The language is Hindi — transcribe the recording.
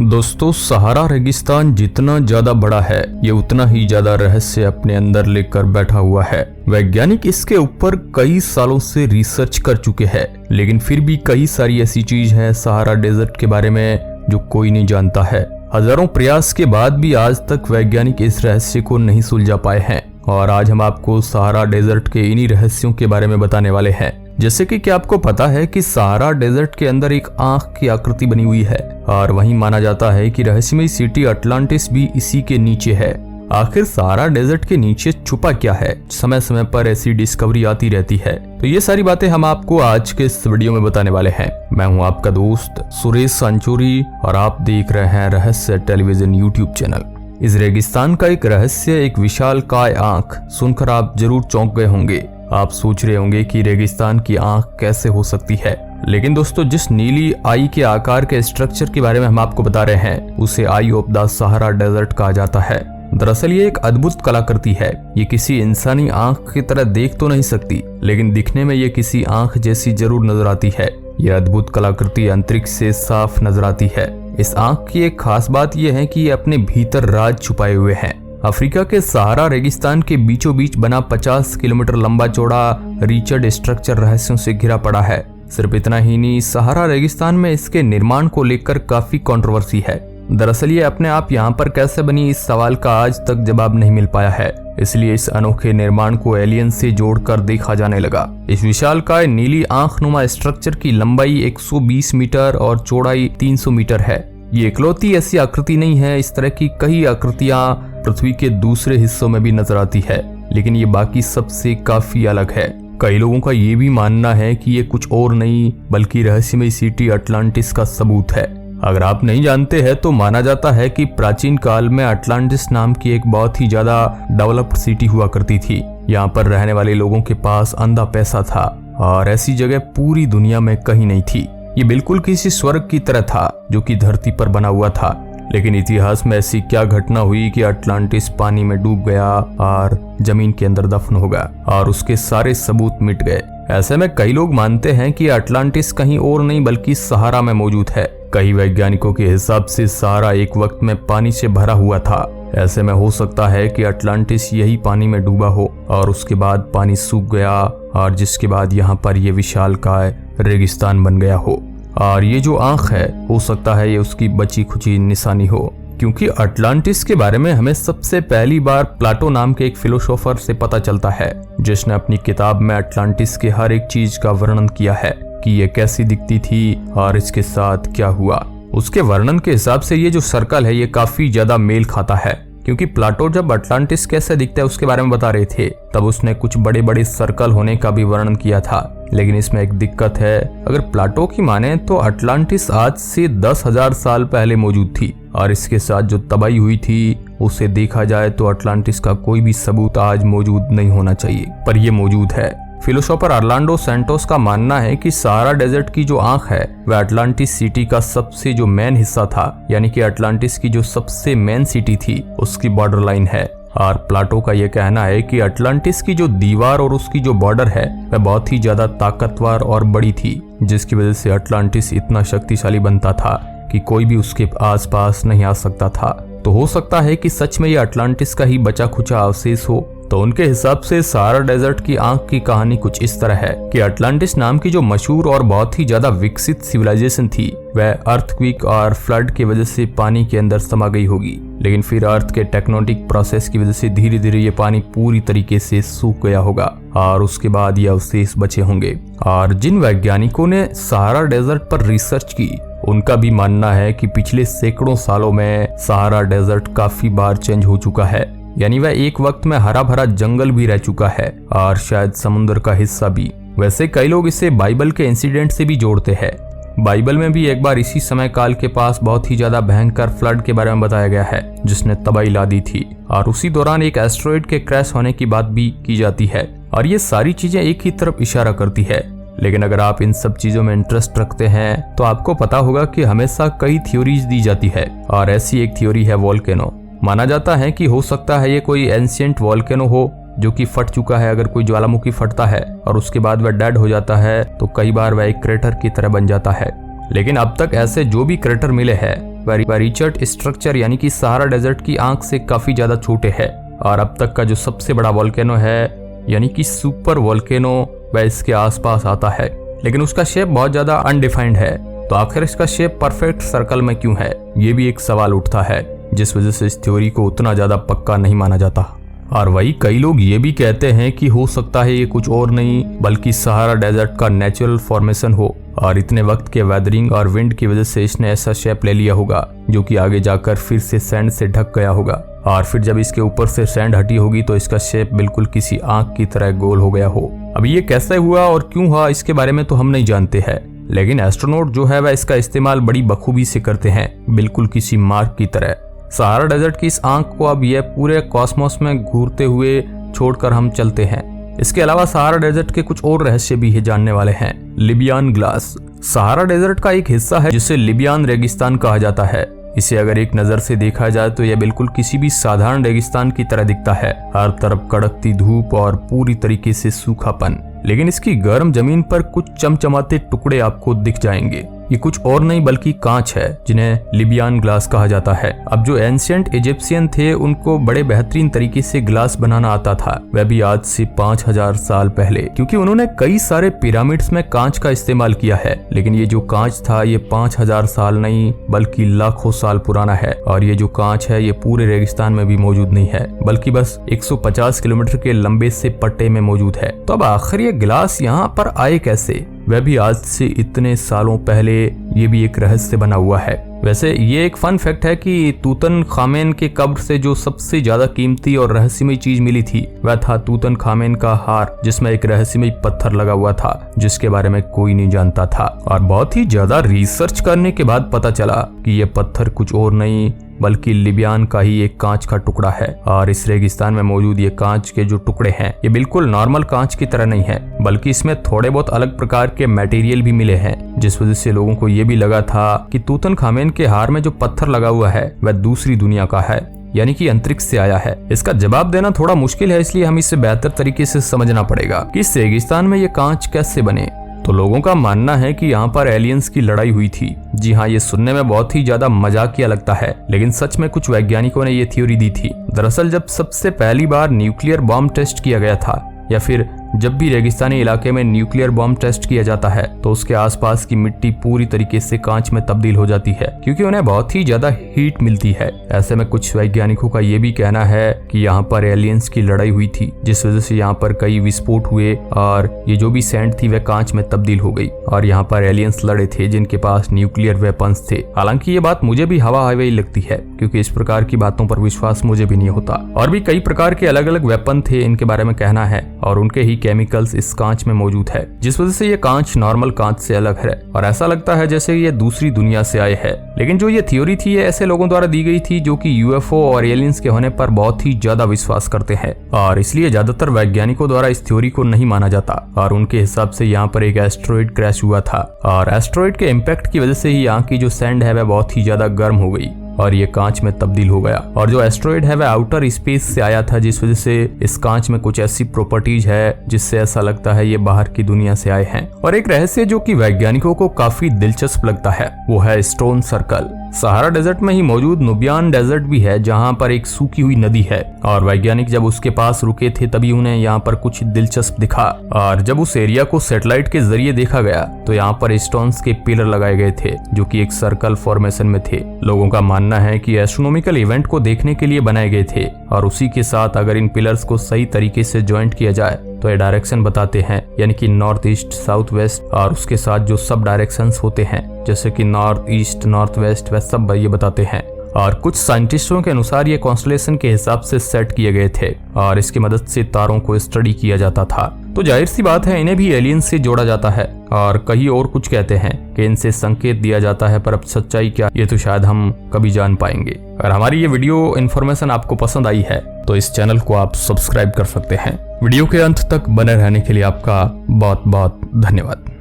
दोस्तों, सहारा रेगिस्तान जितना ज्यादा बड़ा है, ये उतना ही ज्यादा रहस्य अपने अंदर लेकर बैठा हुआ है। वैज्ञानिक इसके ऊपर कई सालों से रिसर्च कर चुके हैं, लेकिन फिर भी कई सारी ऐसी चीज है सहारा डेजर्ट के बारे में जो कोई नहीं जानता है। हजारों प्रयास के बाद भी आज तक वैज्ञानिक इस रहस्य को नहीं सुलझा पाए हैं, और आज हम आपको सहारा डेजर्ट के इन्हीं रहस्यों के बारे में बताने वाले हैं। जैसे कि क्या आपको पता है कि सहारा डेजर्ट के अंदर एक आंख की आकृति बनी हुई है, और वहीं माना जाता है कि रहस्यमयी सिटी अटलांटिस भी इसी के नीचे है। आखिर सहारा डेजर्ट के नीचे छुपा क्या है? समय समय पर ऐसी डिस्कवरी आती रहती है, तो ये सारी बातें हम आपको आज के इस वीडियो में बताने वाले हैं। मैं हूं आपका दोस्त सुरेश सांचोरी, और आप देख रहे हैं रहस्य टेलीविजन यूट्यूब चैनल। इस रेगिस्तान का एक रहस्य, एक विशालकाय आंख, सुनकर आप जरूर चौंक गए होंगे। आप सोच रहे होंगे कि रेगिस्तान की आंख कैसे हो सकती है, लेकिन दोस्तों, जिस नीली आई के आकार के स्ट्रक्चर के बारे में हम आपको बता रहे हैं, उसे आई ऑफ द सहारा डेजर्ट कहा जाता है। दरअसल ये एक अद्भुत कलाकृति है। ये किसी इंसानी आंख की तरह देख तो नहीं सकती, लेकिन दिखने में ये किसी आंख जैसी जरूर नजर आती है। यह अद्भुत कलाकृति अंतरिक्ष से साफ नजर आती है। इस आंख की एक खास बात यह है कि ये अपने भीतर राज छुपाए हुए है। अफ्रीका के सहारा रेगिस्तान के बीचों बीच बना 50 किलोमीटर लंबा चौड़ा रिचर्ड स्ट्रक्चर रहस्यों से घिरा पड़ा है। सिर्फ इतना ही नहीं, सहारा रेगिस्तान में इसके निर्माण को लेकर काफी कंट्रोवर्सी है। दरअसल ये अपने आप यहाँ पर कैसे बनी, इस सवाल का आज तक जवाब नहीं मिल पाया है। इसलिए इस अनोखे निर्माण को एलियन से जोड़कर देखा जाने लगा। इस विशालकाय नीली आंखनुमा स्ट्रक्चर की लंबाई 120 मीटर और चौड़ाई 300 मीटर है। ये इकलौती ऐसी आकृति नहीं है, इस तरह की कई आकृतियां पृथ्वी के दूसरे हिस्सों में भी नजर आती है, लेकिन ये बाकी सबसे काफी अलग है। कई लोगों का ये भी मानना है कि ये कुछ और नहीं बल्कि रहस्यमयी सिटी अटलांटिस का सबूत है। अगर आप नहीं जानते हैं तो माना जाता है कि प्राचीन काल में अटलांटिस नाम की एक बहुत ही ज्यादा डेवलप्ड सिटी हुआ करती थी। यहाँ पर रहने वाले लोगों के पास अंधा पैसा था, और ऐसी जगह पूरी दुनिया में कहीं नहीं थी। ये बिल्कुल किसी स्वर्ग की तरह था जो कि धरती पर बना हुआ था। लेकिन इतिहास में ऐसी क्या घटना हुई कि अटलांटिस पानी में डूब गया और जमीन के अंदर दफन हो गया, और उसके सारे सबूत मिट गए। ऐसे में कई लोग मानते हैं कि अटलांटिस कहीं और नहीं बल्कि सहारा में मौजूद है। कई वैज्ञानिकों के हिसाब से सहारा एक वक्त में पानी से भरा हुआ था। ऐसे में हो सकता है कि अटलांटिस यही पानी में डूबा हो और उसके बाद पानी सूख गया, और जिसके बाद यहाँ पर ये विशालकाय रेगिस्तान बन गया हो। और ये जो आंख है, हो सकता है ये उसकी बची खुची निशानी हो, क्योंकि अटलांटिस के बारे में हमें सबसे पहली बार प्लाटो नाम के एक फिलोसोफर से पता चलता है, जिसने अपनी किताब में अटलांटिस के हर एक चीज का वर्णन किया है कि ये कैसी दिखती थी और इसके साथ क्या हुआ। उसके वर्णन के हिसाब से ये जो सर्कल है, ये काफी ज्यादा मेल खाता है, क्योंकि प्लाटो जब अटलांटिस कैसे दिखता है उसके बारे में बता रहे थे, तब उसने कुछ बड़े बड़े सर्कल होने का भी वर्णन किया था। लेकिन इसमें एक दिक्कत है। अगर प्लाटो की माने तो अटलांटिस आज से 10,000 साल पहले मौजूद थी, और इसके साथ जो तबाही हुई थी उसे देखा जाए तो अटलांटिस का कोई भी सबूत आज मौजूद नहीं होना चाहिए, पर यह मौजूद है। फिलोसोफर ऑरलैंडो सैंटोस का मानना है कि सहारा डेजर्ट की जो आंख है वह अटलांटिस सिटी का सबसे जो मेन हिस्सा था, यानी कि अटलांटिस की जो सबसे मेन सिटी थी उसकी बॉर्डर लाइन है। और प्लाटो का यह कहना है कि अटलांटिस की जो दीवार और उसकी जो बॉर्डर है वह बहुत ही ज्यादा ताकतवर और बड़ी थी, जिसकी वजह से अटलांटिस इतना शक्तिशाली बनता था कि कोई भी उसके आसपास नहीं आ सकता था। तो हो सकता है कि सच में यह अटलांटिस का ही बचा खुचा अवशेष हो। तो उनके हिसाब से सहारा डेजर्ट की आंख की कहानी कुछ इस तरह है कि अटलांटिस नाम की जो मशहूर और बहुत ही ज्यादा विकसित सिविलाइजेशन थी, वह अर्थक्वेक और फ्लड की वजह से पानी के अंदर समा गई होगी। लेकिन फिर अर्थ के टेक्टोनिक प्रोसेस की वजह से धीरे धीरे ये पानी पूरी तरीके से सूख गया होगा, और उसके बाद ये अवशेष बचे होंगे। और जिन वैज्ञानिकों ने सहारा डेजर्ट पर रिसर्च की, उनका भी मानना है कि पिछले सैकड़ों सालों में सहारा डेजर्ट काफी बार चेंज हो चुका है। यानी वह एक वक्त में हरा भरा जंगल भी रह चुका है, और शायद समुद्र का हिस्सा भी। वैसे कई लोग इसे बाइबल के इंसिडेंट से भी जोड़ते हैं। बाइबल में भी एक बार इसी समय काल के पास बहुत ही ज्यादा भयंकर फ्लड के बारे में बताया गया है, जिसने तबाही ला दी थी, और उसी दौरान एक एस्टेरॉयड के क्रैश होने की बात भी की जाती है। और ये सारी चीजें एक ही तरफ इशारा करती है। लेकिन अगर आप इन सब चीजों में इंटरेस्ट रखते हैं तो आपको पता होगा कि हमेशा कई थ्योरीज दी जाती है, और ऐसी एक थ्योरी है वोल्केनो। माना जाता है कि हो सकता है ये कोई एंशिएंट वोल्केनो हो जो कि फट चुका है। अगर कोई ज्वालामुखी फटता है और उसके बाद वह डेड हो जाता है तो कई बार वह एक क्रेटर की तरह बन जाता है। लेकिन अब तक ऐसे जो भी क्रेटर मिले हैं वह रिचर्ड स्ट्रक्चर यानी कि सहारा डेजर्ट की आंख से काफी ज्यादा छोटे है और अब तक का जो सबसे बड़ा वोल्केनो है यानी कि सुपर वोल्केनो वह इसके आसपास आता है, लेकिन उसका शेप बहुत ज्यादा अनडिफाइंड है। तो आखिर इसका शेप परफेक्ट सर्कल में क्यों है, ये भी एक सवाल उठता है, जिस वजह से इस थ्योरी को उतना ज्यादा पक्का नहीं माना जाता। और वही कई लोग ये भी कहते हैं कि हो सकता है ये कुछ और नहीं बल्कि सहारा डेजर्ट का नेचुरल फॉर्मेशन हो और इतने वक्त के वेदरिंग और विंड की वजह से इसने ऐसा शेप ले लिया होगा जो कि आगे जाकर फिर से सैंड से ढक गया होगा और फिर जब इसके ऊपर से सैंड हटी होगी तो इसका शेप बिल्कुल किसी आंख की तरह गोल हो गया हो। अब ये कैसे हुआ और क्यों हुआ इसके बारे में तो हम नहीं जानते हैं, लेकिन एस्ट्रोनॉट जो है वह इसका इस्तेमाल बड़ी बखूबी से करते हैं, बिल्कुल किसी मार्क की तरह। सहारा डेजर्ट की इस आंख को अब यह पूरे कॉस्मोस में घूरते हुए छोड़कर हम चलते हैं। इसके अलावा सहारा डेजर्ट के कुछ और रहस्य भी है जानने वाले हैं। लिबियान ग्लास सहारा डेजर्ट का एक हिस्सा है जिसे लिबियान रेगिस्तान कहा जाता है। इसे अगर एक नजर से देखा जाए तो यह बिल्कुल किसी भी साधारण रेगिस्तान की तरह दिखता है, हर तरफ कड़कती धूप और पूरी तरीके से सूखापन, लेकिन इसकी गर्म जमीन पर कुछ चमचमाते टुकड़े आपको दिख जाएंगे। ये कुछ और नहीं बल्कि कांच है जिन्हें लिबियान ग्लास कहा जाता है। अब जो एंशिएंट इजिप्शियन थे उनको बड़े बेहतरीन तरीके से ग्लास बनाना आता था, वह भी आज से 5000 साल पहले, क्योंकि उन्होंने कई सारे पिरामिड्स में कांच का इस्तेमाल किया है। लेकिन ये जो कांच था ये 5000 साल नहीं बल्कि लाखों साल पुराना है और ये जो कांच है ये पूरे रेगिस्तान में भी मौजूद नहीं है बल्कि बस 150 किलोमीटर के लंबे से पट्टे में मौजूद है। तो अब आखिर ये ग्लास यहाँ पर आए कैसे, वह भी आज से इतने सालों पहले, ये भी एक रहस्य बना हुआ है। वैसे ये एक फन फैक्ट है कि तूतनखामेन के कब्र से जो सबसे ज्यादा कीमती और रहस्यमय चीज मिली थी वह था तूतनखामेन का हार, जिसमें एक रहस्यमय पत्थर लगा हुआ था जिसके बारे में कोई नहीं जानता था। और बहुत ही ज्यादा रिसर्च करने के बाद पता चला कि यह पत्थर कुछ और नहीं बल्कि लिबियान का ही एक कांच का टुकड़ा है। और इस रेगिस्तान में मौजूद ये कांच के जो टुकड़े हैं ये बिल्कुल नॉर्मल कांच की तरह नहीं है बल्कि इसमें थोड़े बहुत अलग प्रकार के मटेरियल भी मिले हैं, जिस वजह से लोगों को ये भी लगा था कि तूतनखामेन के हार में जो पत्थर लगा हुआ है वह दूसरी दुनिया का है, यानी कि अंतरिक्ष से आया है। इसका जवाब देना थोड़ा मुश्किल है, इसलिए हमें इसे बेहतर तरीके से समझना पड़ेगा कि इस रेगिस्तान में ये कांच कैसे बने। तो लोगों का मानना है कि यहाँ पर एलियंस की लड़ाई हुई थी। जी हाँ, ये सुनने में बहुत ही ज्यादा मजाकिया लगता है, लेकिन सच में कुछ वैज्ञानिकों ने ये थ्योरी दी थी। दरअसल जब सबसे पहली बार न्यूक्लियर बॉम्ब टेस्ट किया गया था, या फिर जब भी रेगिस्तानी इलाके में न्यूक्लियर बॉम्ब टेस्ट किया जाता है तो उसके आसपास की मिट्टी पूरी तरीके से कांच में तब्दील हो जाती है, क्योंकि उन्हें बहुत ही ज्यादा हीट मिलती है। ऐसे में कुछ वैज्ञानिकों का ये भी कहना है कि यहाँ पर एलियंस की लड़ाई हुई थी, जिस वजह से यहाँ पर कई विस्फोट हुए और ये जो भी सैंड थी वह कांच में तब्दील हो गई और यहाँ पर एलियंस लड़े थे जिनके पास न्यूक्लियर वेपन्स थे। हालांकि ये बात मुझे भी हवा हवाई लगती है, क्योंकि इस प्रकार की बातों पर विश्वास मुझे भी नहीं होता। और भी कई प्रकार के अलग अलग वेपन थे इनके बारे में कहना है और उनके ही केमिकल्स इस कांच में मौजूद है, जिस वजह से ये कांच नॉर्मल कांच से अलग है और ऐसा लगता है जैसे ये दूसरी दुनिया से आए हैं। लेकिन जो ये थ्योरी थी ये ऐसे लोगों द्वारा दी गई थी जो कि यूएफओ और एलियंस के होने पर बहुत ही ज्यादा विश्वास करते हैं और इसलिए ज्यादातर वैज्ञानिकों द्वारा इस थ्योरी को नहीं माना जाता। और उनके हिसाब से यहाँ पर एक एस्ट्रॉइड क्रैश हुआ था और एस्ट्रॉइड के इम्पैक्ट की वजह से ही यहाँ की जो सैंड है वह बहुत ही ज्यादा गर्म हो गई और ये कांच में तब्दील हो गया। और जो एस्ट्रॉइड है वह आउटर स्पेस से आया था, जिस वजह से इस कांच में कुछ ऐसी प्रॉपर्टीज है जिससे ऐसा लगता है ये बाहर की दुनिया से आए हैं। और एक रहस्य जो कि वैज्ञानिकों को काफी दिलचस्प लगता है वो है स्टोन सर्कल। सहारा डेजर्ट में ही मौजूद नुबियान डेजर्ट भी है जहाँ पर एक सूखी हुई नदी है और वैज्ञानिक जब उसके पास रुके थे तभी उन्हें यहाँ पर कुछ दिलचस्प दिखा। और जब उस एरिया को सैटेलाइट के जरिए देखा गया तो यहाँ पर स्टोन्स के पिलर लगाए गए थे जो कि एक सर्कल फॉर्मेशन में थे। लोगों का मानना है कि एस्ट्रोनॉमिकल इवेंट को देखने के लिए बनाए गए थे और उसी के साथ अगर इन पिलर्स को सही तरीके से ज्वाइंट किया जाए तो ये डायरेक्शन बताते हैं, यानी कि नॉर्थ ईस्ट साउथ वेस्ट, और उसके साथ जो सब डायरेक्शंस होते हैं जैसे कि नॉर्थ ईस्ट नॉर्थ वेस्ट वह सब ये बताते हैं। और कुछ साइंटिस्टों के अनुसार ये कॉन्स्टलेशन के हिसाब से सेट किए गए थे और इसकी मदद से तारों को स्टडी किया जाता था। तो जाहिर सी बात है इन्हें भी एलियंस से जोड़ा जाता है और कहीं और कुछ कहते हैं कि इनसे संकेत दिया जाता है, पर अब सच्चाई क्या ये तो शायद हम कभी जान पाएंगे। अगर हमारी ये वीडियो इन्फॉर्मेशन आपको पसंद आई है तो इस चैनल को आप सब्सक्राइब कर सकते हैं। वीडियो के अंत तक बने रहने के लिए आपका बहुत बहुत धन्यवाद।